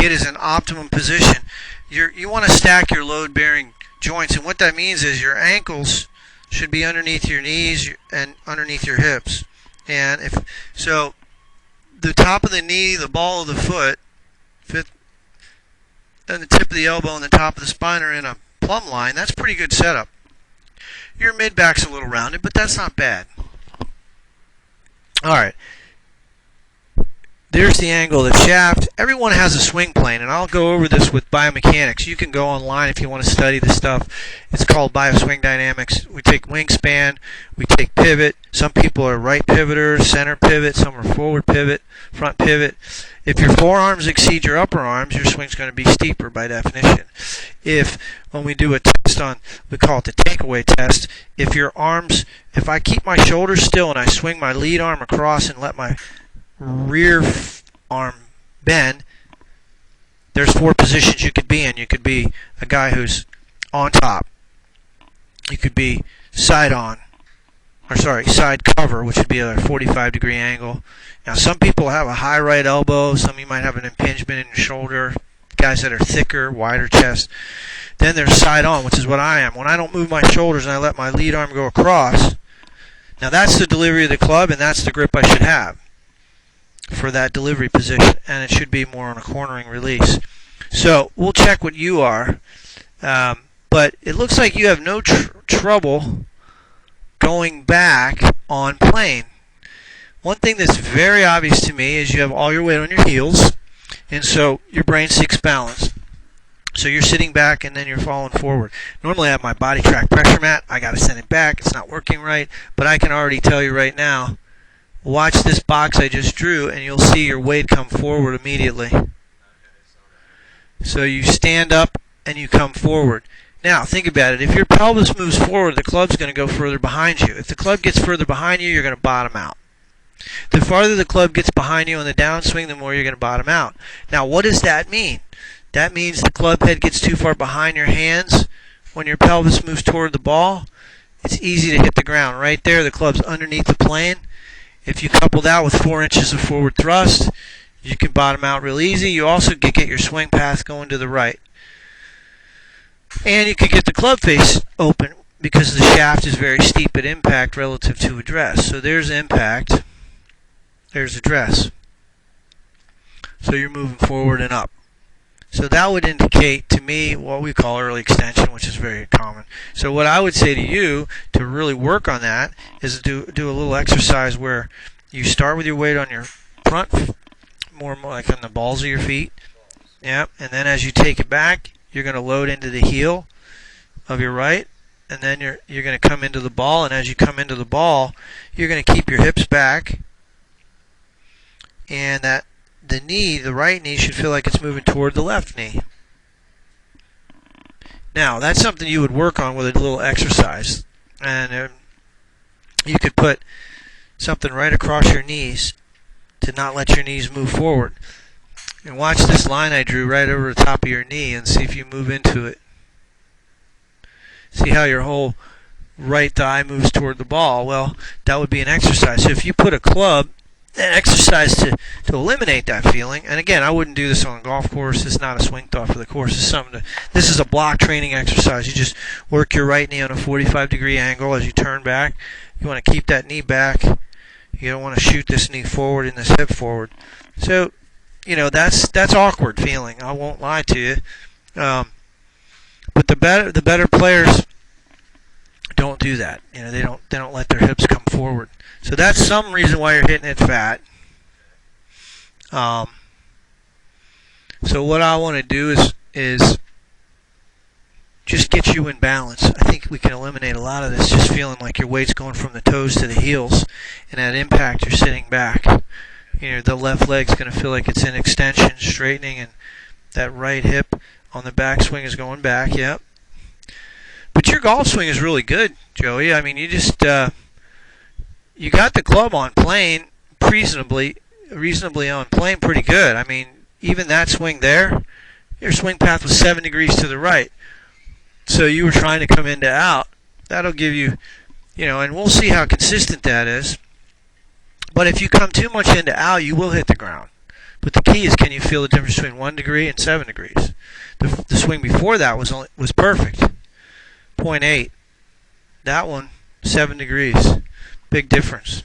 get is an optimum position. You want to stack your load-bearing joints, and what that means is your ankles should be underneath your knees and underneath your hips. And if so, the top of the knee, the ball of the foot, and the tip of the elbow and the top of the spine are in a plumb line. That's pretty good setup. Your mid-back's a little rounded, but that's not bad. All right. There's the angle of the shaft. Everyone has a swing plane, and I'll go over this with biomechanics. You can go online if you want to study this stuff. It's called bioswing dynamics. We take wingspan, we take pivot. Some people are right pivoters, center pivot. Some are forward pivot, front pivot. If your forearms exceed your upper arms, your swing's going to be steeper by definition. When we do a test on, we call it the takeaway test, if I keep my shoulders still and I swing my lead arm across and let my rear arm bend, there's 4 positions you could be in. You could be a guy who's on top. You could be side cover, which would be a 45-degree angle. Now, some people have a high right elbow. Some of you might have an impingement in your shoulder. Guys that are thicker, wider chest. Then there's side on, which is what I am. When I don't move my shoulders and I let my lead arm go across, now that's the delivery of the club, and that's the grip I should have for that delivery position, and it should be more on a cornering release. So we'll check what you are, but it looks like you have no trouble going back on plane. One thing that's very obvious to me is you have all your weight on your heels, and so your brain seeks balance. So you're sitting back and then you're falling forward. Normally I have my body track pressure mat. I got to send it back. It's not working right, but I can already tell you right now, watch this box I just drew, and you'll see your weight come forward immediately. So you stand up and you come forward. Now, think about it. If your pelvis moves forward, the club's going to go further behind you. If the club gets further behind you, you're going to bottom out. The farther the club gets behind you on the downswing, the more you're going to bottom out. Now, what does that mean? That means the club head gets too far behind your hands. When your pelvis moves toward the ball, it's easy to hit the ground. Right there, the club's underneath the plane. If you couple that with 4 inches of forward thrust, you can bottom out real easy. You also can get your swing path going to the right. And you can get the club face open because the shaft is very steep at impact relative to address. So there's impact, there's address. So you're moving forward and up. So that would indicate to me what we call early extension, which is very common. So what I would say to you to really work on that is do a little exercise where you start with your weight on your front, more like on the balls of your feet. Yeah, and then as you take it back, you're going to load into the heel of your right, and then you're going to come into the ball, and as you come into the ball, you're going to keep your hips back, and that the right knee should feel like it's moving toward the left knee. Now, that's something you would work on with a little exercise, and you could put something right across your knees to not let your knees move forward. And watch this line I drew right over the top of your knee and see if you move into it. See how your whole right thigh moves toward the ball? Well, that would be an exercise. So if you put a club, an exercise to eliminate that feeling, and again, I wouldn't do this on a golf course. It's not a swing thought for the course. This is a block training exercise. You just work your right knee on a 45-degree angle as you turn back. You want to keep that knee back. You don't want to shoot this knee forward and this hip forward. So, that's awkward feeling. I won't lie to you. But the better players don't do that. They don't let their hips come forward. So that's some reason why you're hitting it fat. So what I want to do is just get you in balance. I think we can eliminate a lot of this just feeling like your weight's going from the toes to the heels, and at impact you're sitting back. The left leg's going to feel like it's in extension, straightening, and that right hip on the backswing is going back. Yep. But your golf swing is really good, Joey. I mean, you just you got the club on plane reasonably on plane pretty good. I mean, even that swing there, your swing path was 7 degrees to the right. So you were trying to come into out. That'll give you, and we'll see how consistent that is. But if you come too much into out, you will hit the ground. But the key is, can you feel the difference between 1 degree and 7 degrees? The swing before that was perfect. 0.8. That one, 7 degrees. Big difference.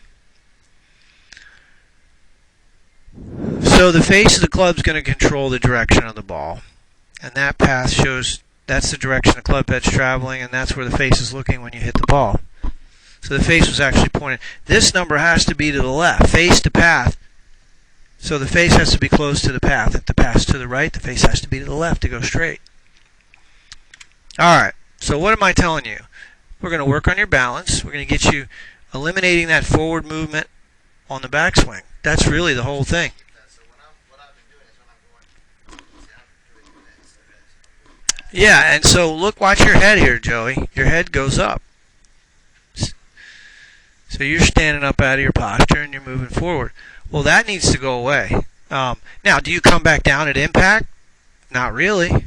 So the face of the club is going to control the direction of the ball. And that path shows that's the direction the club head's traveling, and that's where the face is looking when you hit the ball. So the face was actually pointed. This number has to be to the left, face to path. So the face has to be close to the path. If the path's to the right, the face has to be to the left to go straight. Alright, so what am I telling you? We're going to work on your balance. We're going to get you eliminating that forward movement on the backswing. That's really the whole thing. Yeah, and so look, watch your head here, Joey. Your head goes up. So you're standing up out of your posture and you're moving forward. Well, that needs to go away. Now, do you come back down at impact? Not really. So, do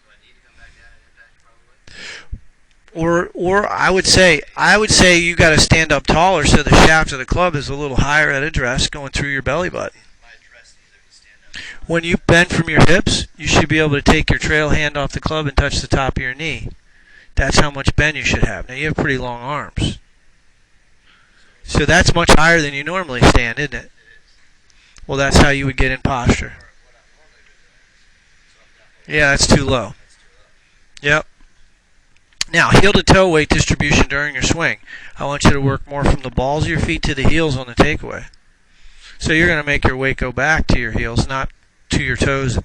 I need to come back down at impact probably? Or I would say you got to stand up taller so the shaft of the club is a little higher at address going through your belly button. When you bend from your hips, you should be able to take your trail hand off the club and touch the top of your knee. That's how much bend you should have. Now, you have pretty long arms. So that's much higher than you normally stand, isn't it? Well, that's how you would get in posture. Yeah, that's too low. Yep. Now, heel to toe weight distribution during your swing. I want you to work more from the balls of your feet to the heels on the takeaway. So you're going to make your weight go back to your heels, not to your toes.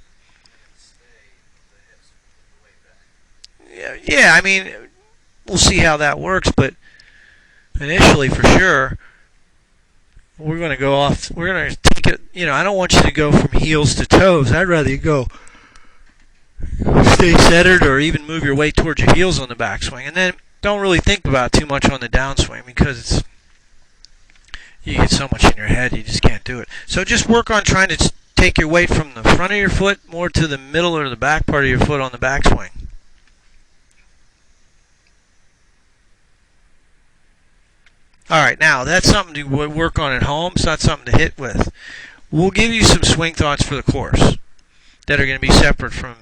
Yeah, I mean, we'll see how that works, but initially, for sure, we're going to go off. We're going to take it. I don't want you to go from heels to toes. I'd rather you go stay centered or even move your weight towards your heels on the backswing, and then don't really think about too much on the downswing because you get so much in your head you just can't do it. So just work on trying to take your weight from the front of your foot more to the middle or the back part of your foot on the backswing. Alright, now that's something to work on at home. It's not something to hit with. We'll give you some swing thoughts for the course that are going to be separate from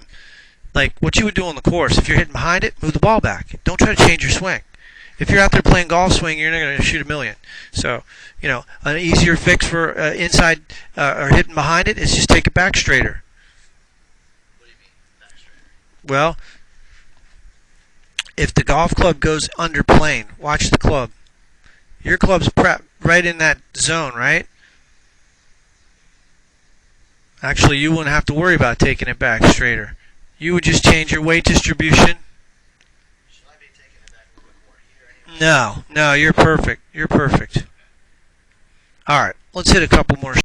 like what you would do on the course. If you're hitting behind it, move the ball back. Don't try to change your swing. If you're out there playing golf swing, you're not going to shoot a million. So, an easier fix for inside or hitting behind it is just take it back straighter. What do you mean, back straighter? Well, if the golf club goes under plane, watch the club. Your club's right in that zone, right? Actually, you wouldn't have to worry about taking it back straighter. You would just change your weight distribution. Should I be taking it back a little bit more here? No, you're perfect. You're perfect. All right, let's hit a couple more